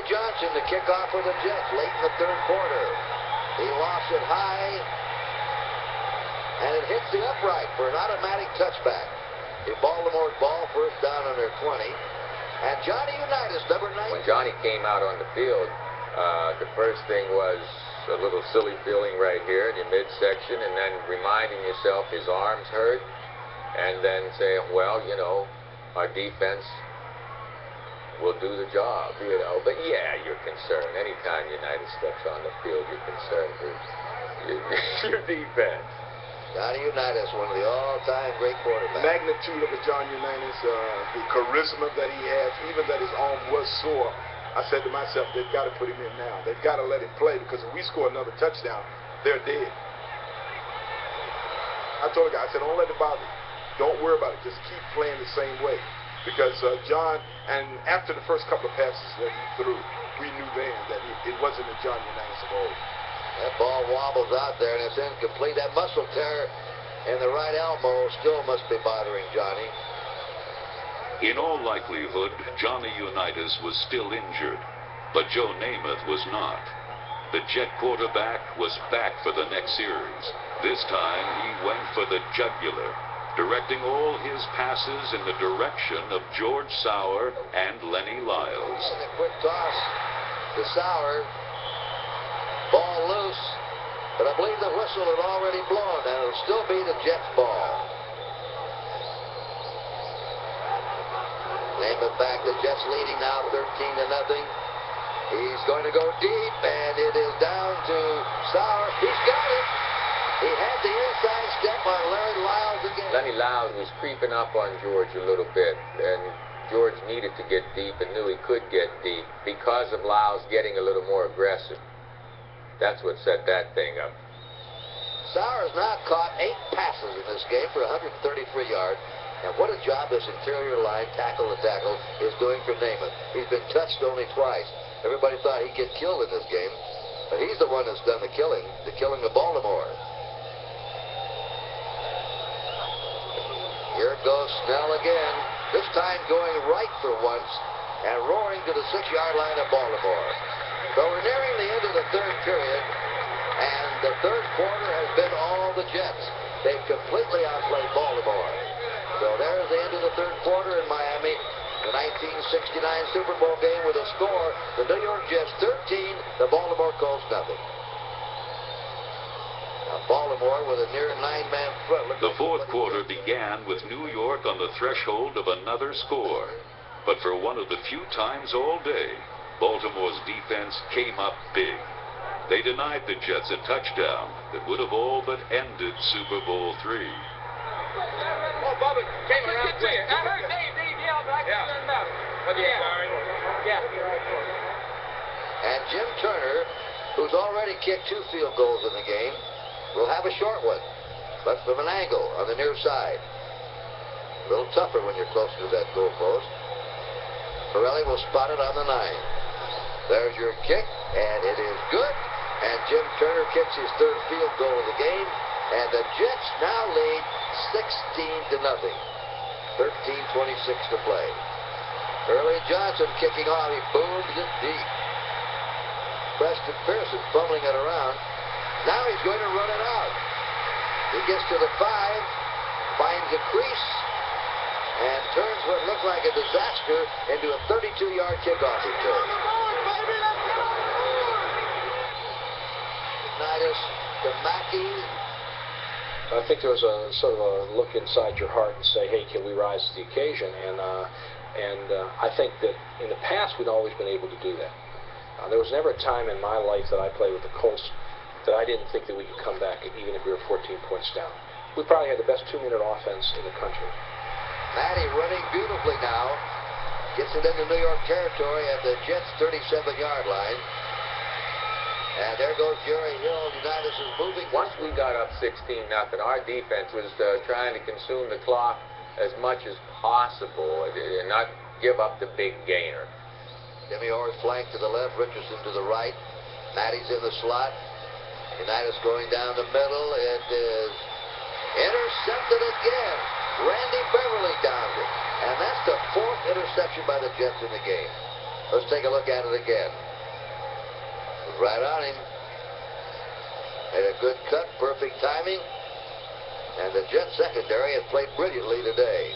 Johnson to kick off for the Jets late in the third quarter. He lost it high, and it hits the upright for an automatic touchback. In Baltimore's ball, first down on their 20. And Johnny Unitas, number 9. When Johnny came out on the field, the first thing was a little silly feeling right here in your midsection, and then reminding yourself his arm's hurt, and then saying, well, you know, our defense will do the job, you know. But yeah, you're concerned. Anytime Unitas steps on the field, you're concerned for your defense. Johnny Unitas, one of the all-time great quarterbacks. Magnitude of a John Unitas, the charisma that he has, even that his arm was sore. I said to myself, they've got to put him in now. They've got to let him play, because if we score another touchdown, they're dead. I told the guy, I said, don't let it bother you. Don't worry about it. Just keep playing the same way. Because John, and after the first couple of passes that he threw, we knew then that it wasn't a John Unitas of old. That ball wobbles out there, and it's incomplete. That muscle tear in the right elbow still must be bothering Johnny. In all likelihood, Johnny Unitas was still injured, but Joe Namath was not. The Jet quarterback was back for the next series. This time, he went for the jugular, directing all his passes in the direction of George Sauer and Lenny Lyles. And a quick toss to Sauer. Ball loose, but I believe the whistle had already blown, and it'll still be the Jets' ball. Namath back, the Jets leading now 13-0. He's going to go deep, and it is down to Sauer. He's got it. He had the inside step on Larry Lyles again. Lenny Lyles was creeping up on George a little bit, and George needed to get deep and knew he could get deep because of Lyles getting a little more aggressive. That's what set that thing up. Sauer has now caught 8 passes in this game for 133 yards. And what a job this interior line, tackle to tackle, is doing for Namath. He's been touched only twice. Everybody thought he'd get killed in this game, but he's the one that's done the killing of Baltimore. Here goes Snell again, this time going right for once and roaring to the 6-yard line of Baltimore. So we're nearing the end of the third period, and the third quarter has been all the Jets. They've completely outplayed Baltimore. So there's the end of the third quarter in Miami. The 1969 Super Bowl game with a score, the New York Jets 13, the Baltimore Colts nothing. Now Baltimore with a near 9-man front. The fourth quarter began with New York on the threshold of another score. But for one of the few times all day, Baltimore's defense came up big. They denied the Jets a touchdown that would have all but ended Super Bowl III. Oh, Bubba came around quick. I heard Dave yell, but I couldn't hear him out. Yeah. And Jim Turner, who's already kicked 2 field goals in the game, will have a short one, but from an angle on the near side. A little tougher when you're closer to that goal post. Pirelli will spot it on the 9. There's your kick, and it is good. And Jim Turner kicks his 3rd field goal of the game, and the Jets now lead 16-0. 13:26 to play. Early Johnson kicking off. He booms it deep. Preston Pearson fumbling it around. Now he's going to run it out. He gets to the 5, finds a crease, and turns what looked like a disaster into a 32-yard kickoff return. Unitas to Mackey. I think there was a sort of a look inside your heart and say, hey, can we rise to the occasion? And I think that in the past we'd always been able to do that. There was never a time in my life that I played with the Colts that I didn't think that we could come back even if we were 14 points down. We probably had the best 2-minute offense in the country. Matty running beautifully now. Gets it into New York territory at the Jets' 37-yard line. And there goes Jerry Hill. Unitas is moving. Once we got up 16-0, our defense was trying to consume the clock as much as possible and not give up the big gainer. Jimmy Orr's flank to the left, Richardson to the right. Matty's in the slot. Unitas going down the middle. It is intercepted again. Randy Beverly downed it. And that's the 4th interception by the Jets in the game. Let's take a look at it again. Right on him. Had a good cut, perfect timing. And the Jet secondary has played brilliantly today.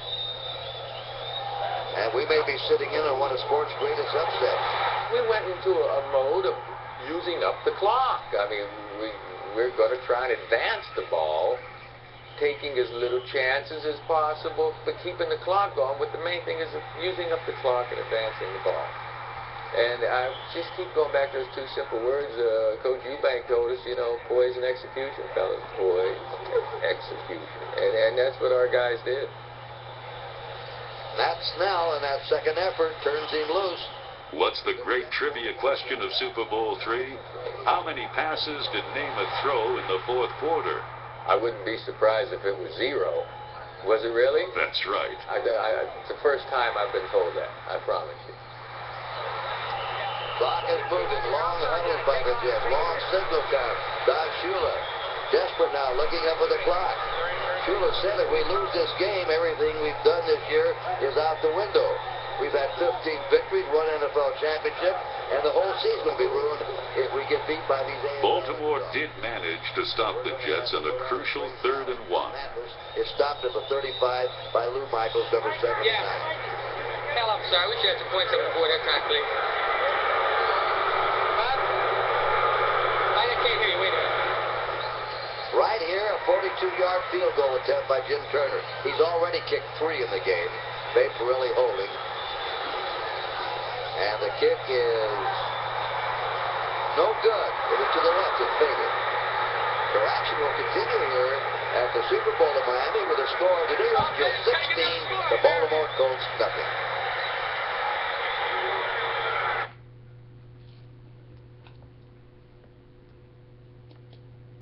And we may be sitting in on one of sports' greatest upsets. We went into a mode of using up the clock. I mean, we're going to try and advance the ball, taking as little chances as possible, but keeping the clock going. But the main thing is using up the clock and advancing the ball. And I just keep going back to those two simple words. Coach Eubank told us, you know, poise and execution, fellas. Poise, execution. And that's what our guys did. Matt Snell in that second effort turns him loose. What's the great trivia question of Super Bowl III? How many passes did Namath throw in the fourth quarter? I wouldn't be surprised if it was 0. Was it really? That's right. It's the first time I've been told that. I promise you. Clock is moving. Long huddles by the Jets. Long signal count. Don Shula, desperate now, looking up at the clock. Shula said if we lose this game, everything we've done this year is out the window. We've had 15 victories, 1 NFL championship, and the whole season will be ruined if we get beat by these AFC. Baltimore did manage to stop the Jets on a crucial 3rd and 1. It stopped at the 35 by Lou Michaels, number 79. Yeah. Hell, I'm sorry. We should have to point something before that time, please. I can't hear you. Wait a minute. Right here, a 42-yard field goal attempt by Jim Turner. He's already kicked 3 in the game. Babe Pirelli holding. And the kick is no good. It is to the left. It's faded. So action will continue here at the Super Bowl of Miami with a score of the New York Jets 16, the Baltimore Colts nothing.